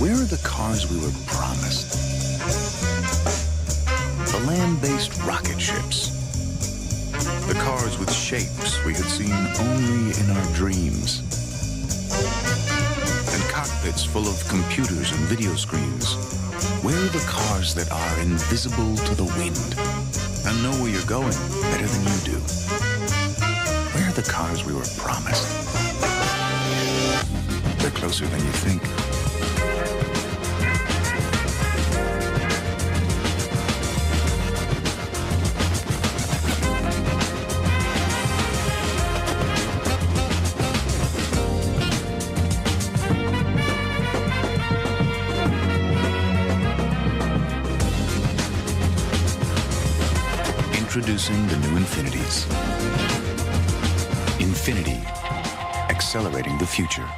Where are the cars we were promised? The land-based rocket ships. The cars with shapes we had seen only in our dreams. And cockpits full of computers and video screens. Where are the cars that are invisible to the wind and know where you're going better than you do? Where are the cars we were promised? They're closer than you think. Introducing the new Infinitis. Infiniti, accelerating the future.